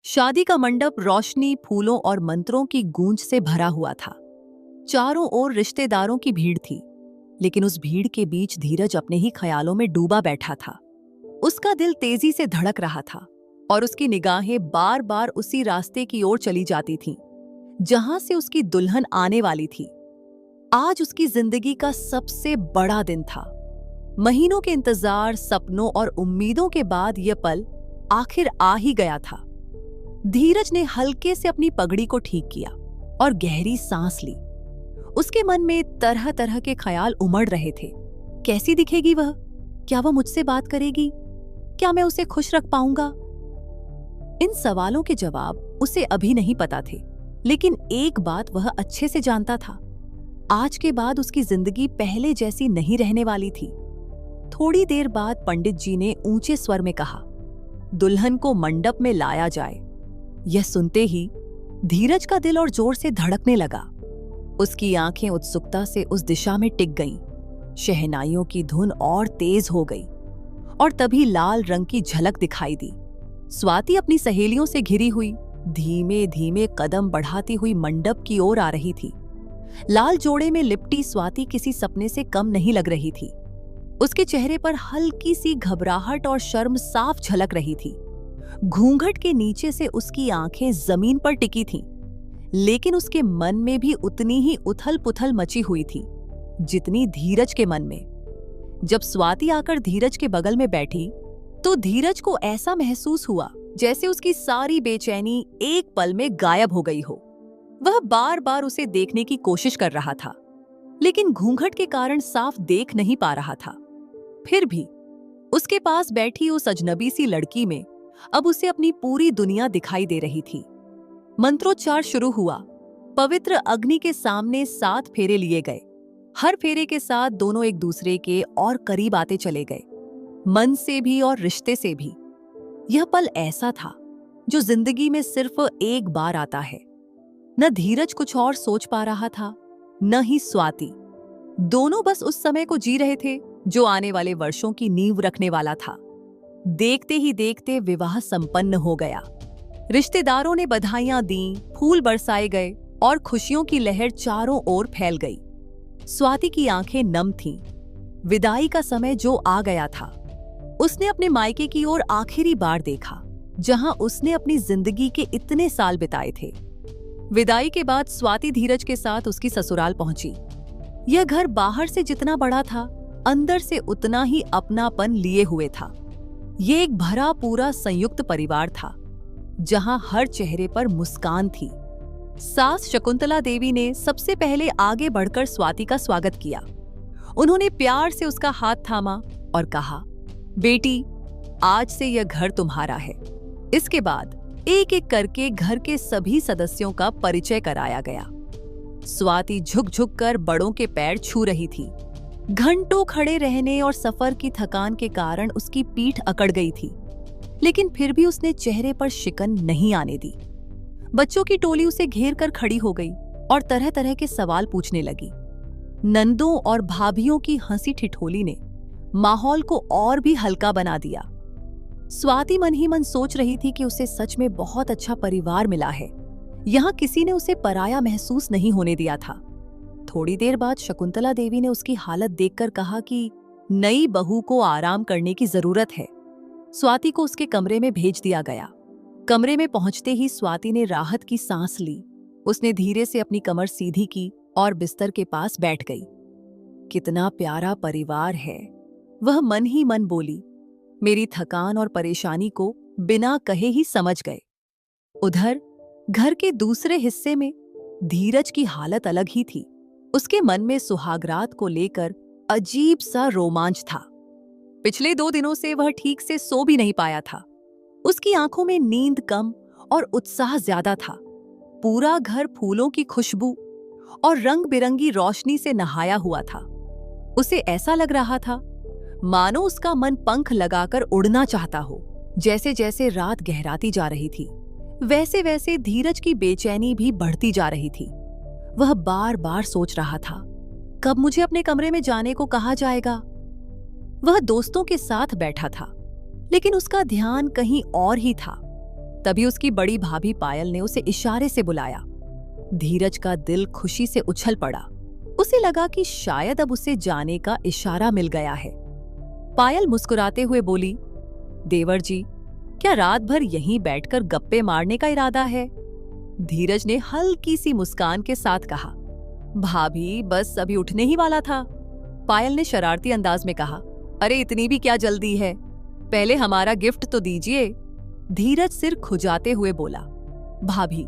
शादी का मंडप रोशनी, फूलों और मंत्रों की गूंज से भरा हुआ था। चारों ओर रिश्तेदारों की भीड़ थी, लेकिन उस भीड़ के बीच धीरज अपने ही ख्यालों में डूबा बैठा था। उसका दिल तेजी से धड़क रहा था और उसकी निगाहें बार बार उसी रास्ते की ओर चली जाती थीं, जहां से उसकी दुल्हन आने वाली थी। आज उसकी जिंदगी का सबसे बड़ा दिन था। महीनों के इंतजार, सपनों और उम्मीदों के बाद यह पल आखिर आ ही गया था। धीरज ने हल्के से अपनी पगड़ी को ठीक किया और गहरी सांस ली। उसके मन में तरह तरह के ख्याल उमड़ रहे थे। कैसी दिखेगी वह? क्या वह मुझसे बात करेगी? क्या मैं उसे खुश रख पाऊंगा? इन सवालों के जवाब उसे अभी नहीं पता थे, लेकिन एक बात वह अच्छे से जानता था। आज के बाद उसकी जिंदगी पहले जैसी नहीं रहने वाली थी। थोड़ी देर बाद पंडित जी ने ऊंचे स्वर में कहा, दुल्हन को मंडप में लाया जाए। यह सुनते ही धीरज का दिल और जोर से धड़कने लगा। उसकी आंखें उत्सुकता से उस दिशा में टिक गईं। शहनाइयों की धुन और तेज हो गई और तभी लाल रंग की झलक दिखाई दी। स्वाति अपनी सहेलियों से घिरी हुई धीमे धीमे कदम बढ़ाती हुई मंडप की ओर आ रही थी। लाल जोड़े में लिपटी स्वाति किसी सपने से कम नहीं लग रही थी। उसके चेहरे पर हल्की सी घबराहट और शर्म साफ झलक रही थी। घूंघट के नीचे से उसकी आंखें जमीन पर टिकी थीं, लेकिन उसके मन में भी उतनी ही उथल-पुथल मची हुई थी जितनी धीरज के मन में। जब स्वाति आकर धीरज के बगल में बैठी, तो धीरज को ऐसा महसूस हुआ जैसे उसकी सारी बेचैनी एक पल में गायब हो गई हो। वह बार बार उसे देखने की कोशिश कर रहा था, लेकिन घूंघट के कारण साफ देख नहीं पा रहा था। फिर भी उसके पास बैठी उस अजनबी सी लड़की में अब उसे अपनी पूरी दुनिया दिखाई दे रही थी। मंत्रोच्चार शुरू हुआ। पवित्र अग्नि के सामने 7 फेरे लिए गए। हर फेरे के साथ दोनों एक दूसरे के और करीब आते चले गए, मन से भी और रिश्ते से भी। यह पल ऐसा था जो जिंदगी में सिर्फ एक बार आता है। न धीरज कुछ और सोच पा रहा था, न ही स्वाति। दोनों बस उस समय को जी रहे थे जो आने वाले वर्षों की नींव रखने वाला था। देखते ही देखते विवाह संपन्न हो गया। रिश्तेदारों ने बधाइयां दी, फूल बरसाए गए और खुशियों की लहर चारों ओर फैल गई। स्वाति की आंखें नम थीं। विदाई का समय जो आ गया था। उसने अपने मायके की ओर आखिरी बार देखा, जहां उसने अपनी जिंदगी के इतने साल बिताए थे। विदाई के बाद स्वाति धीरज के साथ उसकी ससुराल पहुंची। यह घर बाहर से जितना बड़ा था, अंदर से उतना ही अपनापन लिए हुए था। ये एक भरा पूरा संयुक्त परिवार था, जहां हर चेहरे पर मुस्कान थी। सास शकुंतला देवी ने सबसे पहले आगे बढ़कर स्वाति का स्वागत किया। उन्होंने प्यार से उसका हाथ थामा और कहा, बेटी, आज से यह घर तुम्हारा है। इसके बाद एक एक करके घर के सभी सदस्यों का परिचय कराया गया। स्वाति झुक झुक कर बड़ों के पैर छू रही थी। घंटों खड़े रहने और सफर की थकान के कारण उसकी पीठ अकड़ गई थी, लेकिन फिर भी उसने चेहरे पर शिकन नहीं आने दी। बच्चों की टोली उसे घेर कर खड़ी हो गई और तरह तरह के सवाल पूछने लगी। नंदों और भाभियों की हंसी ठिठोली ने माहौल को और भी हल्का बना दिया। स्वाति मन ही मन सोच रही थी कि उसे सच में बहुत अच्छा परिवार मिला है। यहाँ किसी ने उसे पराया महसूस नहीं होने दिया था। थोड़ी देर बाद शकुंतला देवी ने उसकी हालत देखकर कहा कि नई बहू को आराम करने की जरूरत है। स्वाति को उसके कमरे में भेज दिया गया। कमरे में पहुंचते ही स्वाति ने राहत की सांस ली। उसने धीरे से अपनी कमर सीधी की और बिस्तर के पास बैठ गई। कितना प्यारा परिवार है, वह मन ही मन बोली। मेरी थकान और परेशानी को बिना कहे ही समझ गए। उधर घर के दूसरे हिस्से में धीरज की हालत अलग ही थी। उसके मन में सुहागरात को लेकर अजीब सा रोमांच था। पिछले 2 दिनों से वह ठीक से सो भी नहीं पाया था। उसकी आंखों में नींद कम और उत्साह ज्यादा था। पूरा घर फूलों की खुशबू और रंग बिरंगी रोशनी से नहाया हुआ था। उसे ऐसा लग रहा था मानो उसका मन पंख लगाकर उड़ना चाहता हो। जैसे जैसे रात गहराती जा रही थी, वैसे वैसे धीरज की बेचैनी भी बढ़ती जा रही थी। वह बार बार सोच रहा था, कब मुझे अपने कमरे में जाने को कहा जाएगा। वह दोस्तों के साथ बैठा था, लेकिन उसका ध्यान कहीं और ही था। तभी उसकी बड़ी भाभी पायल ने उसे इशारे से बुलाया। धीरज का दिल खुशी से उछल पड़ा। उसे लगा कि शायद अब उसे जाने का इशारा मिल गया है। पायल मुस्कुराते हुए बोली, देवर जी, क्या रात भर यहीं बैठकर गप्पे मारने का इरादा है? धीरज ने हल्की सी मुस्कान के साथ कहा, भाभी बस अभी उठने ही वाला था। पायल ने शरारती अंदाज में कहा, अरे इतनी भी क्या जल्दी है, पहले हमारा गिफ्ट तो दीजिए। धीरज सिर खुजाते हुए बोला, भाभी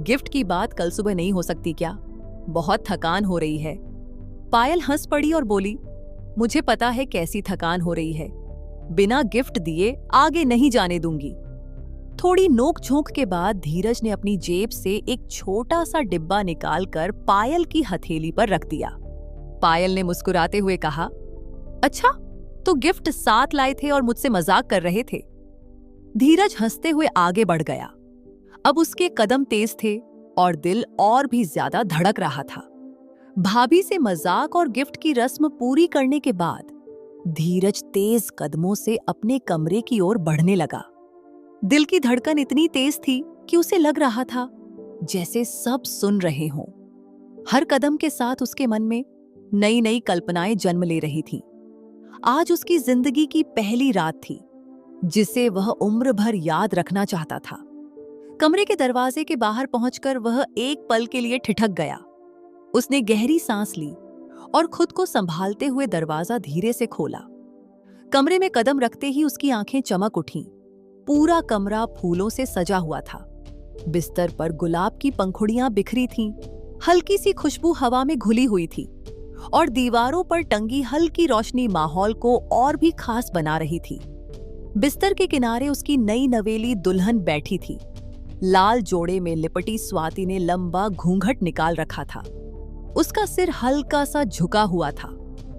गिफ्ट की बात कल सुबह नहीं हो सकती क्या? बहुत थकान हो रही है। पायल हंस पड़ी और बोली, मुझे पता है कैसी थकान हो रही है, बिना गिफ्ट दिए आगे नहीं जाने दूंगी। थोड़ी नोक झोंक के बाद धीरज ने अपनी जेब से एक छोटा सा डिब्बा निकालकर पायल की हथेली पर रख दिया। पायल ने मुस्कुराते हुए कहा, अच्छा तो गिफ्ट साथ लाए थे और मुझसे मजाक कर रहे थे। धीरज हंसते हुए आगे बढ़ गया। अब उसके कदम तेज थे और दिल और भी ज्यादा धड़क रहा था। भाभी से मजाक और गिफ्ट की रस्म पूरी करने के बाद धीरज तेज कदमों से अपने कमरे की ओर बढ़ने लगा। दिल की धड़कन इतनी तेज थी कि उसे लग रहा था जैसे सब सुन रहे हों। हर कदम के साथ उसके मन में नई नई कल्पनाएं जन्म ले रही थीं। आज उसकी जिंदगी की पहली रात थी जिसे वह उम्र भर याद रखना चाहता था। कमरे के दरवाजे के बाहर पहुंचकर वह एक पल के लिए ठिठक गया। उसने गहरी सांस ली और खुद को संभालते हुए दरवाजा धीरे से खोला। कमरे में कदम रखते ही उसकी आंखें चमक उठीं। पूरा कमरा फूलों से सजा हुआ था। बिस्तर पर गुलाब की पंखुड़ियां बिखरी थीं, हल्की सी खुशबू हवा में घुली हुई थी और दीवारों पर टंगी हल्की रोशनी माहौल को और भी खास बना रही थी। बिस्तर के किनारे उसकी नई नवेली दुल्हन बैठी थी। लाल जोड़े में लिपटी स्वाति ने लंबा घूंघट निकाल रखा था। उसका सिर हल्का सा झुका हुआ था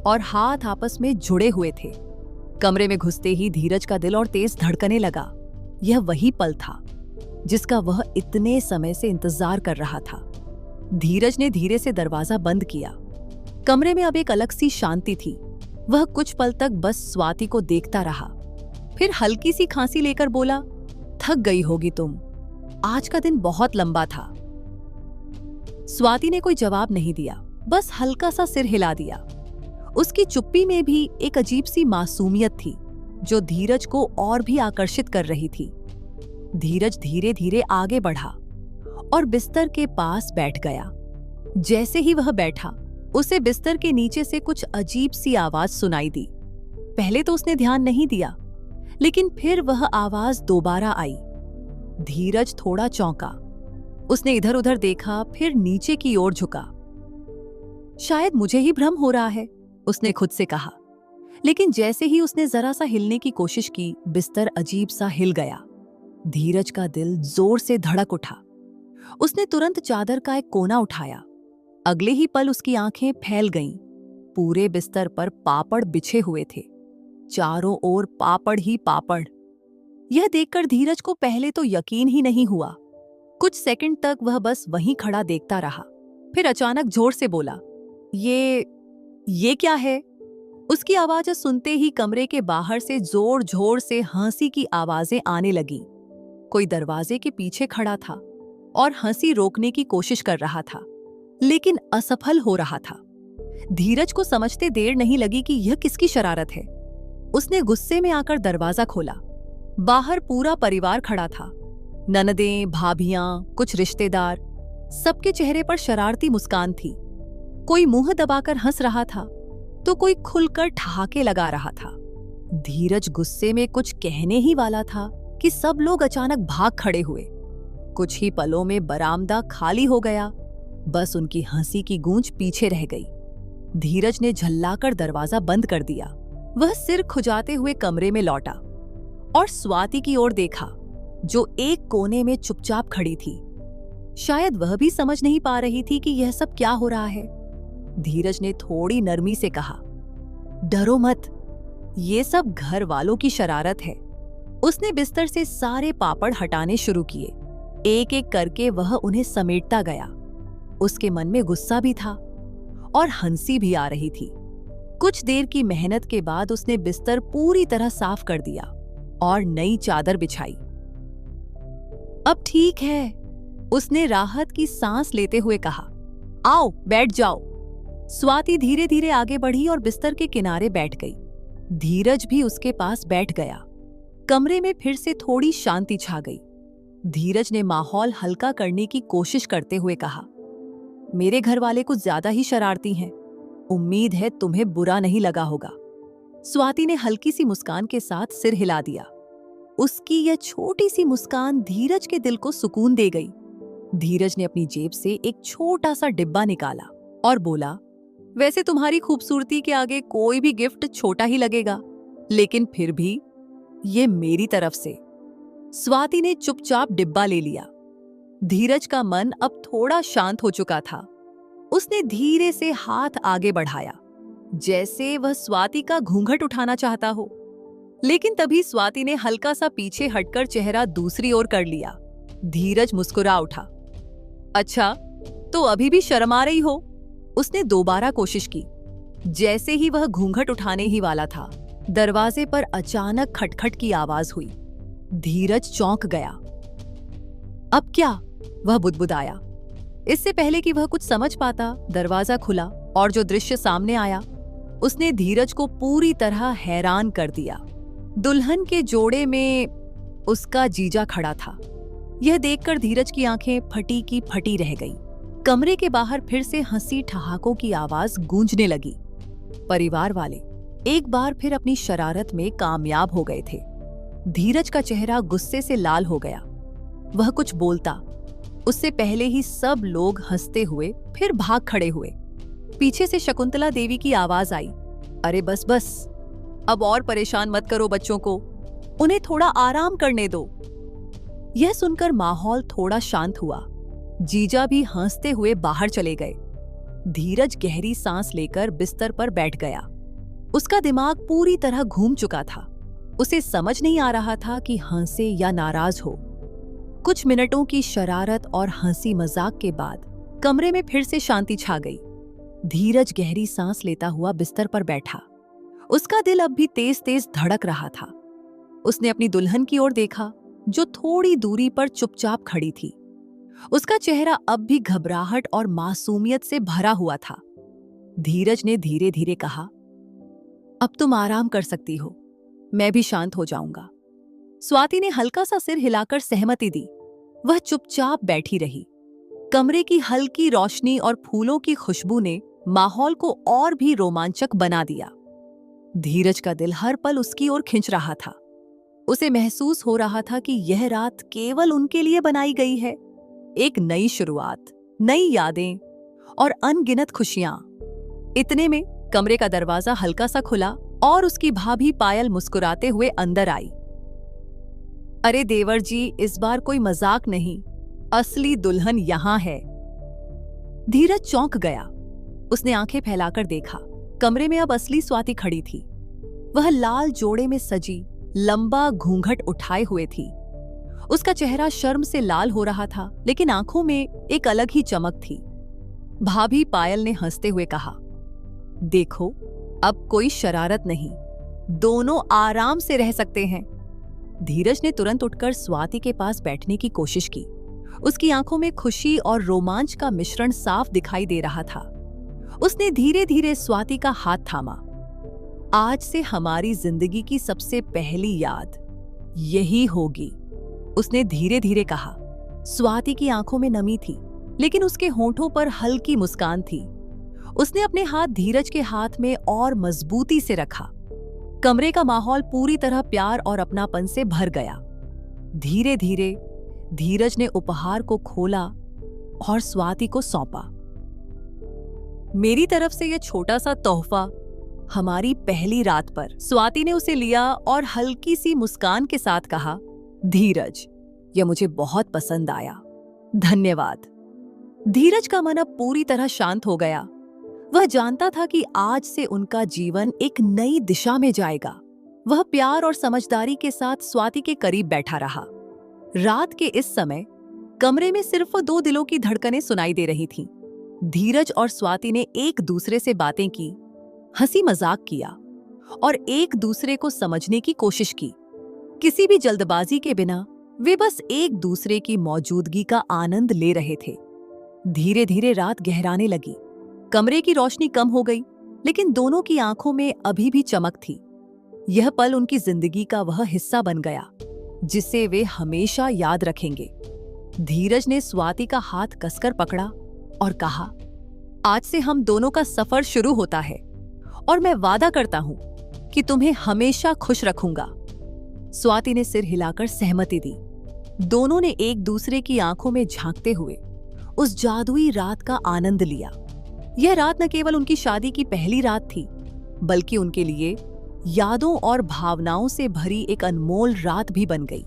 और हाथ आपस में जुड़े हुए थे। कमरे में घुसते ही धीरज का दिल और तेज धड़कने लगा। यह वही पल था जिसका वह इतने समय से इंतजार कर रहा था। धीरज ने धीरे से दरवाजा बंद किया। कमरे में अब एक अलग सी शांति थी। वह कुछ पल तक बस स्वाति को देखता रहा, फिर हल्की सी खांसी लेकर बोला, थक गई होगी तुम, आज का दिन बहुत लंबा था। स्वाति ने कोई जवाब नहीं दिया, बस हल्का सा सिर हिला दिया। उसकी चुप्पी में भी एक अजीब सी मासूमियत थी जो धीरज को और भी आकर्षित कर रही थी। धीरज धीरे धीरे आगे बढ़ा और बिस्तर के पास बैठ गया। जैसे ही वह बैठा, उसे बिस्तर के नीचे से कुछ अजीब सी आवाज सुनाई दी। पहले तो उसने ध्यान नहीं दिया, लेकिन फिर वह आवाज दोबारा आई। धीरज थोड़ा चौंका। उसने इधर उधर देखा, फिर नीचे की ओर झुका। शायद मुझे ही भ्रम हो रहा है, उसने खुद से कहा। लेकिन जैसे ही उसने जरा सा हिलने की कोशिश की, बिस्तर अजीब सा हिल गया। धीरज का दिल जोर से धड़क उठा। उसने तुरंत चादर का एक कोना उठाया। अगले ही पल उसकी आंखें फैल गईं। पूरे बिस्तर पर पापड़ बिछे हुए थे, चारों ओर पापड़ ही पापड़। यह देखकर धीरज को पहले तो यकीन ही नहीं हुआ। कुछ सेकंड तक वह बस वहीं खड़ा देखता रहा, फिर अचानक जोर से बोला, ये क्या है? उसकी आवाज सुनते ही कमरे के बाहर से जोर जोर से हंसी की आवाजें आने लगीं। कोई दरवाजे के पीछे खड़ा था और हंसी रोकने की कोशिश कर रहा था, लेकिन असफल हो रहा था। धीरज को समझते देर नहीं लगी कि यह किसकी शरारत है। उसने गुस्से में आकर दरवाजा खोला। बाहर पूरा परिवार खड़ा था, ननदें, भाभियां, कुछ रिश्तेदार। सबके चेहरे पर शरारती मुस्कान थी। कोई मुंह दबाकर हंस रहा था तो कोई खुलकर ठहाके लगा रहा था। धीरज गुस्से में कुछ कहने ही वाला था कि सब लोग अचानक भाग खड़े हुए। कुछ ही पलों में बरामदा खाली हो गया, बस उनकी हंसी की गूंज पीछे रह गई। धीरज ने झल्लाकर दरवाजा बंद कर दिया। वह सिर खुजाते हुए कमरे में लौटा और स्वाति की ओर देखा, जो एक कोने में चुपचाप खड़ी थी। शायद वह भी समझ नहीं पा रही थी कि यह सब क्या हो रहा है। धीरज ने थोड़ी नरमी से कहा, डरो मत, ये सब घर वालों की शरारत है। उसने बिस्तर से सारे पापड़ हटाने शुरू किए। एक एक करके वह उन्हें समेटता गया। उसके मन में गुस्सा भी था और हंसी भी आ रही थी। कुछ देर की मेहनत के बाद उसने बिस्तर पूरी तरह साफ कर दिया और नई चादर बिछाई। अब ठीक है, उसने राहत की सांस लेते हुए कहा। आओ बैठ जाओ। स्वाति धीरे धीरे आगे बढ़ी और बिस्तर के किनारे बैठ गई। धीरज भी उसके पास बैठ गया। कमरे में फिर से थोड़ी शांति छा गई। धीरज ने माहौल हल्का करने की कोशिश करते हुए कहा, मेरे घर वाले कुछ ज्यादा ही शरारती हैं। उम्मीद है तुम्हें बुरा नहीं लगा होगा। स्वाति ने हल्की सी मुस्कान के साथ सिर हिला दिया। उसकी यह छोटी सी मुस्कान धीरज के दिल को सुकून दे गई। धीरज ने अपनी जेब से एक छोटा सा डिब्बा निकाला और बोला, वैसे तुम्हारी खूबसूरती के आगे कोई भी गिफ्ट छोटा ही लगेगा, लेकिन फिर भी ये मेरी तरफ से। स्वाति ने चुपचाप डिब्बा ले लिया। धीरज का मन अब थोड़ा शांत हो चुका था। उसने धीरे से हाथ आगे बढ़ाया, जैसे वह स्वाति का घूंघट उठाना चाहता हो, लेकिन तभी स्वाति ने हल्का सा पीछे हटकर चेहरा दूसरी ओर कर लिया। धीरज मुस्कुरा उठा। अच्छा, तो अभी भी शर्म आ रही हो? उसने दोबारा कोशिश की। जैसे ही वह घूंघट उठाने ही वाला था, दरवाजे पर अचानक खटखट की आवाज हुई। धीरज चौंक गया। अब क्या? वह बुदबुदाया। इससे पहले कि वह कुछ समझ पाता, दरवाजा खुला और जो दृश्य सामने आया उसने धीरज को पूरी तरह हैरान कर दिया। दुल्हन के जोड़े में उसका जीजा खड़ा था। यह देखकर धीरज की आंखें फटी की फटी रह गई। कमरे के बाहर फिर से हंसी ठहाकों की आवाज गूंजने लगी। परिवार वाले एक बार फिर अपनी शरारत में कामयाब हो गए थे। धीरज का चेहरा गुस्से से लाल हो गया। वह कुछ बोलता, उससे पहले ही सब लोग हंसते हुए फिर भाग खड़े हुए। पीछे से शकुंतला देवी की आवाज आई, अरे बस बस, अब और परेशान मत करो बच्चों को, उन्हें थोड़ा आराम करने दो। यह सुनकर माहौल थोड़ा शांत हुआ। जीजा भी हंसते हुए बाहर चले गए। धीरज गहरी सांस लेकर बिस्तर पर बैठ गया। उसका दिमाग पूरी तरह घूम चुका था। उसे समझ नहीं आ रहा था कि हंसे या नाराज हो। कुछ मिनटों की शरारत और हंसी मजाक के बाद कमरे में फिर से शांति छा गई। धीरज गहरी सांस लेता हुआ बिस्तर पर बैठा। उसका दिल अब भी तेज तेज धड़क रहा था। उसने अपनी दुल्हन की ओर देखा, जो थोड़ी दूरी पर चुपचाप खड़ी थी। उसका चेहरा अब भी घबराहट और मासूमियत से भरा हुआ था। धीरज ने धीरे धीरे कहा, अब तुम आराम कर सकती हो, मैं भी शांत हो जाऊंगा। स्वाति ने हल्का सा सिर हिलाकर सहमति दी। वह चुपचाप बैठी रही। कमरे की हल्की रोशनी और फूलों की खुशबू ने माहौल को और भी रोमांचक बना दिया। धीरज का दिल हर पल उसकी ओर खिंच रहा था। उसे महसूस हो रहा था कि यह रात केवल उनके लिए बनाई गई है। एक नई शुरुआत, नई यादें और अनगिनत खुशियां। इतने में कमरे का दरवाजा हल्का सा खुला और उसकी भाभी पायल मुस्कुराते हुए अंदर आई। अरे देवर जी, इस बार कोई मजाक नहीं, असली दुल्हन यहां है। धीरज चौंक गया। उसने आंखें फैलाकर देखा। कमरे में अब असली स्वाति खड़ी थी। वह लाल जोड़े में सजी, लंबा घूंघट उठाए हुए थी। उसका चेहरा शर्म से लाल हो रहा था, लेकिन आंखों में एक अलग ही चमक थी। भाभी पायल ने हंसते हुए कहा, देखो, अब कोई शरारत नहीं, दोनों आराम से रह सकते हैं। धीरज ने तुरंत उठकर स्वाति के पास बैठने की कोशिश की। उसकी आंखों में खुशी और रोमांच का मिश्रण साफ दिखाई दे रहा था। उसने धीरे धीरे स्वाति का हाथ थामा। आज से हमारी जिंदगी की सबसे पहली याद यही होगी, उसने धीरे धीरे कहा। स्वाति की आंखों में नमी थी, लेकिन उसके होंठों पर हल्की मुस्कान थी। उसने अपने हाथ धीरज के हाथ में और मजबूती से रखा। कमरे का माहौल पूरी तरह प्यार और अपनापन से भर गया। धीरे धीरे धीरज ने उपहार को खोला और स्वाति को सौंपा। मेरी तरफ से यह छोटा सा तोहफा हमारी पहली रात पर। स्वाति ने उसे लिया और हल्की सी मुस्कान के साथ कहा, धीरज, यह मुझे बहुत पसंद आया, धन्यवाद। धीरज का मन अब पूरी तरह शांत हो गया। वह जानता था कि आज से उनका जीवन एक नई दिशा में जाएगा। वह प्यार और समझदारी के साथ स्वाति के करीब बैठा रहा। रात के इस समय कमरे में सिर्फ दो दिलों की धड़कनें सुनाई दे रही थीं। धीरज और स्वाति ने एक दूसरे से बातें की, हंसी मजाक किया और एक दूसरे को समझने की कोशिश की। किसी भी जल्दबाजी के बिना वे बस एक दूसरे की मौजूदगी का आनंद ले रहे थे। धीरे धीरे रात गहराने लगी। कमरे की रोशनी कम हो गई, लेकिन दोनों की आंखों में अभी भी चमक थी। यह पल उनकी जिंदगी का वह हिस्सा बन गया जिसे वे हमेशा याद रखेंगे। धीरज ने स्वाति का हाथ कसकर पकड़ा और कहा, आज से हम दोनों का सफर शुरू होता है और मैं वादा करता हूं कि तुम्हें हमेशा खुश रखूंगा। स्वाति ने सिर हिलाकर सहमति दी। दोनों ने एक दूसरे की आंखों में झांकते हुए उस जादुई रात का आनंद लिया। यह रात न केवल उनकी शादी की पहली रात थी, बल्कि उनके लिए यादों और भावनाओं से भरी एक अनमोल रात भी बन गई।